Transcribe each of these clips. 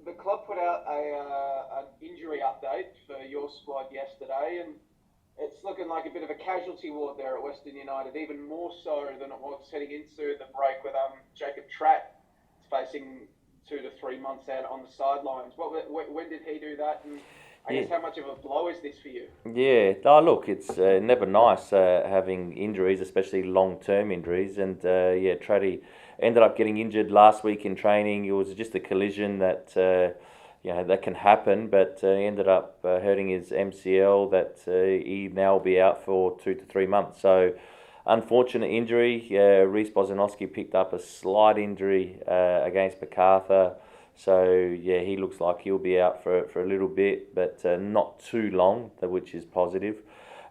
the club put out an injury update for your squad yesterday, and it's looking like a bit of a casualty ward there at Western United, even more so than it was heading into the break with Jacob Tratt facing 2 to 3 months out on the sidelines. When did he do that? And I Yeah, guess how much of a blow is this for you? yeah. Oh, look, it's never nice having injuries, especially long-term injuries. And yeah, Traddy ended up getting injured last week in training. It was just a collision that that can happen, but he ended up hurting his MCL. That he now will be out for 2 to 3 months. So unfortunate injury. Reece Bozanowski picked up a slight injury against MacArthur. So yeah, he looks like he'll be out for a little bit, but not too long, which is positive.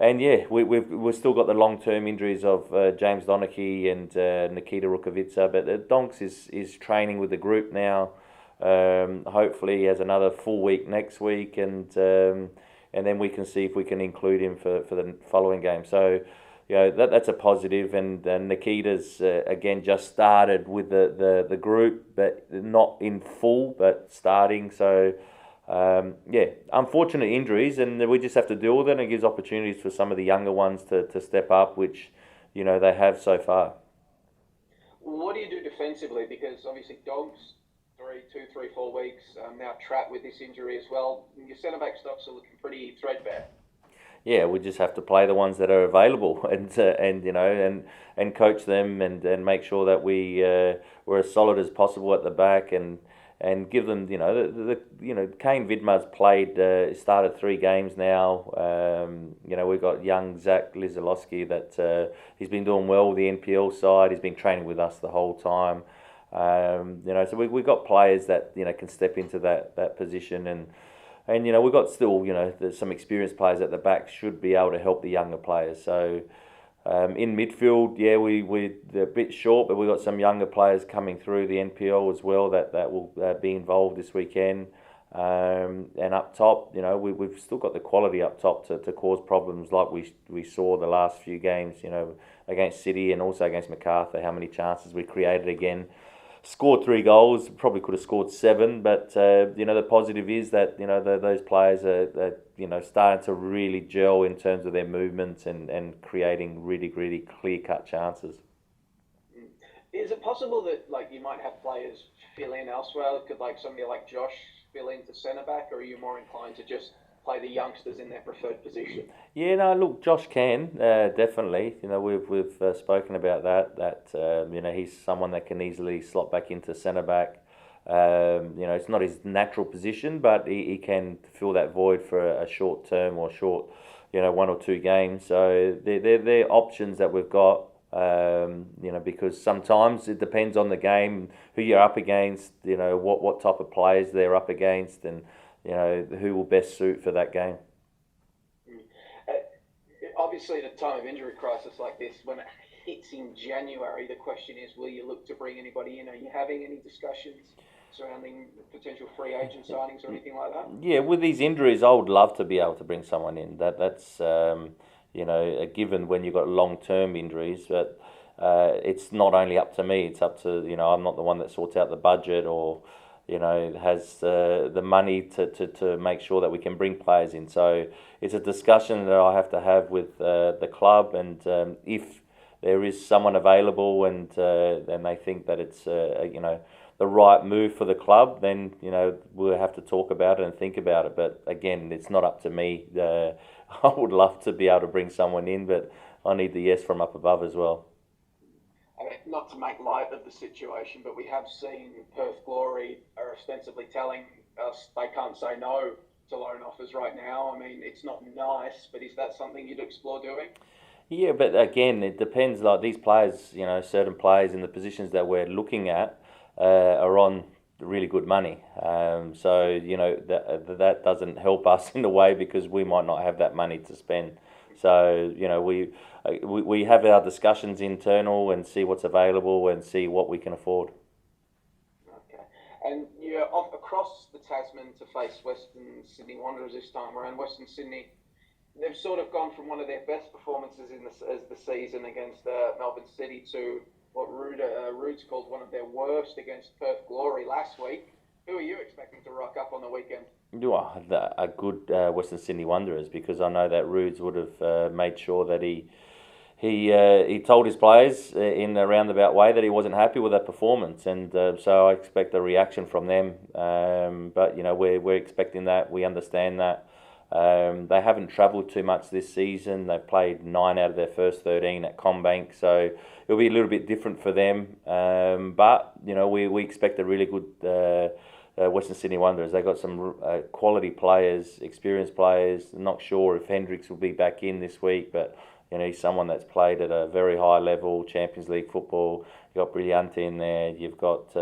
And yeah, we've still got the long term injuries of James Donachie and Nikita Rukavica, but Donks is training with the group now. Hopefully, he has another full week next week, and then we can see if we can include him for the following game. So that's a positive. And Nikita's again just started with the group, but not in full, but starting. So yeah, unfortunate injuries, and we just have to deal with it. And it gives opportunities for some of the younger ones to step up, which they have so far. What do you do defensively? Because obviously Dogs, 4 weeks. Now Tratt with this injury as well. Your centre back stocks are looking pretty threadbare. Yeah, we just have to play the ones that are available, and coach them, and make sure that we're as solid as possible at the back, and give them Kane Vidmar's played started 3 games now. We've got young Zach Lizalowski that he's been doing well with the NPL side. He's been training with us the whole time. So we've got players that can step into that position, and we've got still there's some experienced players at the back should be able to help the younger players. So in midfield, yeah, we're a bit short, but we've got some younger players coming through the NPL as well that will be involved this weekend. And up top, we've still got the quality up top to cause problems like we saw the last few games, against City and also against MacArthur, how many chances we created again. Scored 3 goals, probably could have scored 7, but the positive is that those players are starting to really gel in terms of their movements and creating really really clear cut chances. Mm. Is it possible that like you might have players fill in elsewhere? Could like somebody like Josh fill into centre back, or are you more inclined to just play the youngsters in their preferred position? Yeah, no, look, Josh can definitely. We've spoken about that. He's someone that can easily slot back into centre back. It's not his natural position, but he can fill that void for a short term or short, 1 or 2 games. So they're options that we've got. Because sometimes it depends on the game, who you're up against. What type of players they're up against, and who will best suit for that game. Mm. Obviously, at a time of injury crisis like this, when it hits in January, the question is, will you look to bring anybody in? Are you having any discussions surrounding potential free agent signings or anything like that? Yeah, with these injuries, I would love to be able to bring someone in. That's a given when you've got long term injuries. But it's not only up to me. It's up to I'm not the one that sorts out the budget or has the money to make sure that we can bring players in. So it's a discussion that I have to have with the club, and if there is someone available and they think that it's the right move for the club, then we'll have to talk about it and think about it. But again, it's not up to me. I would love to be able to bring someone in, but I need the yes from up above as well. I mean, not to make light of the situation, but we have seen Perth Glory are ostensibly telling us they can't say no to loan offers right now. I mean, it's not nice, but is that something you'd explore doing? Yeah, but again, it depends. Like these players, certain players in the positions that we're looking at are on really good money. So that doesn't help us in a way because we might not have that money to spend. So we have our discussions internal and see what's available and see what we can afford. Okay. And you're off across the Tasman to face Western Sydney Wanderers this time around. Western Sydney, they've sort of gone from one of their best performances as the season against Melbourne City to what Rude's called one of their worst against Perth Glory last week. Who are you expecting to rock up on the weekend? You are a good Western Sydney Wanderers, because I know that Rudes would have made sure that he told his players in a roundabout way that he wasn't happy with that performance, and so I expect a reaction from them. But we're expecting that. We understand that. They haven't travelled too much this season. They've played 9 out of their first 13 at Combank, so it'll be a little bit different for them. But we expect a really good Western Sydney Wanderers. They've got some quality players, experienced players. I'm not sure if Hendricks will be back in this week, but he's someone that's played at a very high level, Champions League football. You've got Brillante in there. You've got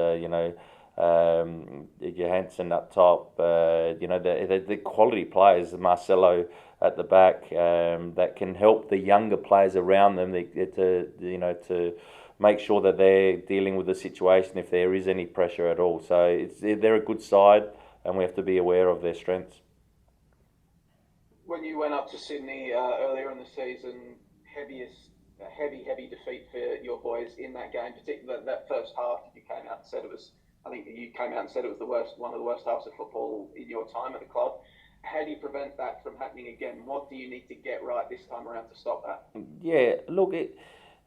Johansson up top. The quality players, Marcelo at the back, that can help the younger players around them to make sure that they're dealing with the situation if there is any pressure at all. So they're a good side, and we have to be aware of their strengths. When you went up to Sydney earlier in the season, heavy defeat for your boys in that game, particularly that first half. You came out and said it was. I think you came out and said it was one of the worst halves of football in your time at the club. How do you prevent that from happening again? What do you need to get right this time around to stop that? Yeah, look,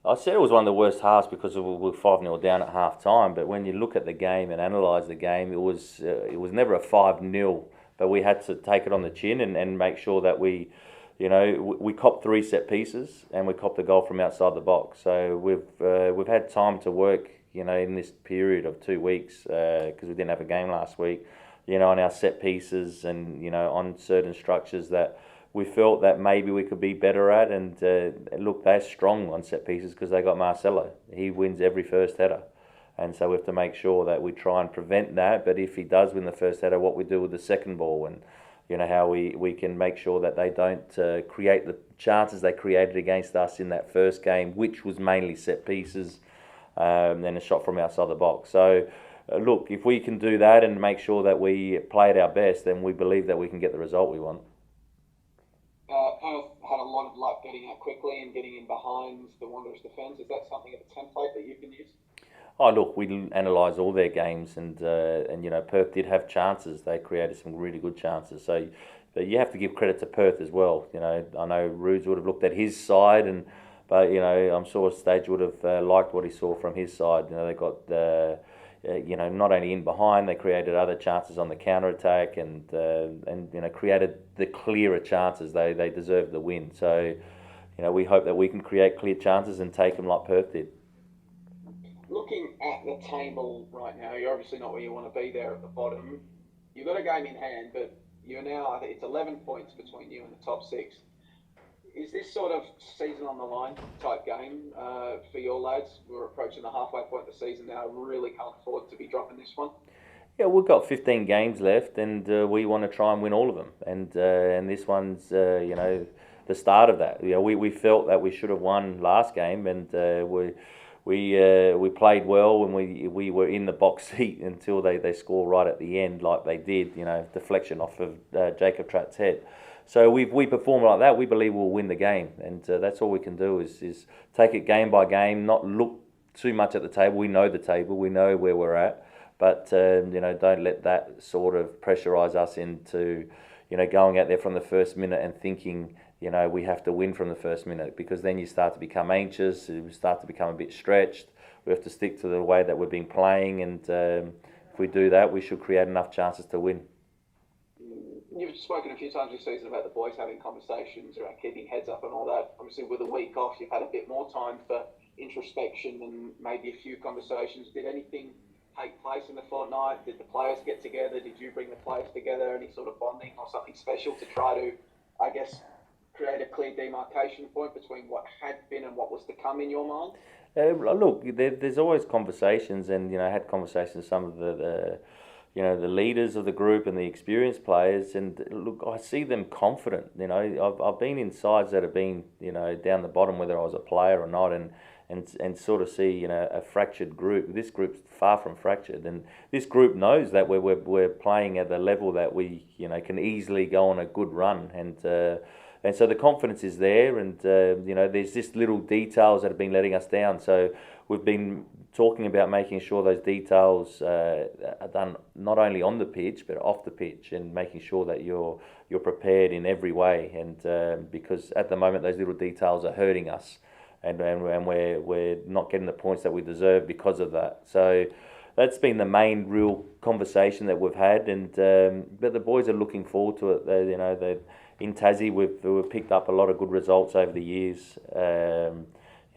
I said it was one of the worst halves because we were 5-0 down at half time. But when you look at the game and analyse the game, it was never a 5-0. But we had to take it on the chin and make sure that we copped 3 set pieces and we copped a goal from outside the box. So we've had time to work, in this period of 2 weeks, because we didn't have a game last week, on our set pieces and, on certain structures that we felt that maybe we could be better at. And look, they're strong on set pieces because they got Marcelo. He wins every first header. And so we have to make sure that we try and prevent that. But if he does win the first header, what we do with the second ball, and how we can make sure that they don't create the chances they created against us in that first game, which was mainly set pieces, and a shot from outside the box. So look, if we can do that and make sure that we play at our best, then we believe that we can get the result we want. Perth had a lot of luck getting out quickly and getting in behind the Wanderers' defence. Is that something of a template that you can use? Oh, look, we analyse all their games, and Perth did have chances. They created some really good chances. So, but you have to give credit to Perth as well. I know Rudes would have looked at his side, but I'm sure Stage would have liked what he saw from his side. They got not only in behind, they created other chances on the counter attack, and created the clearer chances. They deserved the win. So, we hope that we can create clear chances and take them like Perth did. Looking at the table right now, you're obviously not where you want to be there at the bottom. You've got a game in hand, but you're now, I think it's 11 points between you and the top 6. Is this sort of season on the line type game for your lads? We're approaching the halfway point of the season now. Really can't afford to be dropping this one. Yeah, we've got 15 games left, and we want to try and win all of them. And this one's, the start of that. We felt that we should have won last game, and we played well when we were in the box seat until they score right at the end like they did. Deflection off of Jacob Tratt's head. So we perform like that. We believe we'll win the game, and that's all we can do is take it game by game, not look too much at the table. We know the table, we know where we're at, but don't let that sort of pressurise us into going out there from the first minute and thinking we have to win from the first minute, because then you start to become anxious, you start to become a bit stretched. We have to stick to the way that we've been playing, and if we do that, we should create enough chances to win. You've spoken a few times this season about the boys having conversations around keeping heads up and all that. Obviously, with a week off, you've had a bit more time for introspection and maybe a few conversations. Did anything take place in the fortnight? Did the players get together? Did you bring the players together? Any sort of bonding or something special to try to, I guess, create a clear demarcation point between what had been and what was to come in your mind? Look, there's always conversations, and I had conversations with some of the leaders of the group and the experienced players, and look, I see them confident. I've been in sides that have been down the bottom, whether I was a player or not, and sort of see a fractured group. This group's far from fractured, and this group knows that we're playing at the level that we can easily go on a good run, and so the confidence is there, and there's just little details that have been letting us down. So we've been talking about making sure those details are done not only on the pitch but off the pitch, and making sure that you're prepared in every way. And because at the moment those little details are hurting us, and we're not getting the points that we deserve because of that. So that's been the main real conversation that we've had, and but the boys are looking forward to it. They in Tassie we've picked up a lot of good results over the years.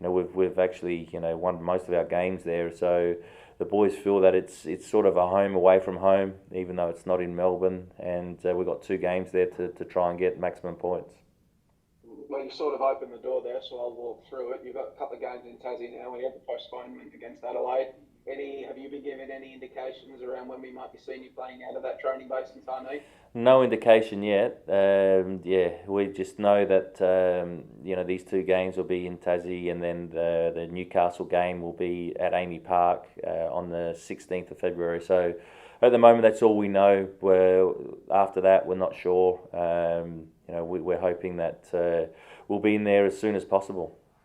We've actually won most of our games there, so the boys feel that it's sort of a home away from home, even though it's not in Melbourne, and we've got 2 games there to try and get maximum points. Well, you sort of opened the door there, so I'll walk through it. You've got a couple of games in Tassie now. We had the postponement against Adelaide. Have you been given any indications around when we might be seeing you playing out of that training base in Tarnee? No indication yet. We just know that these 2 games will be in Tassie, and then the Newcastle game will be at Amy Park on the 16th of February. So at the moment, that's all we know. After that, we're not sure. We're hoping that we'll be in there as soon as possible.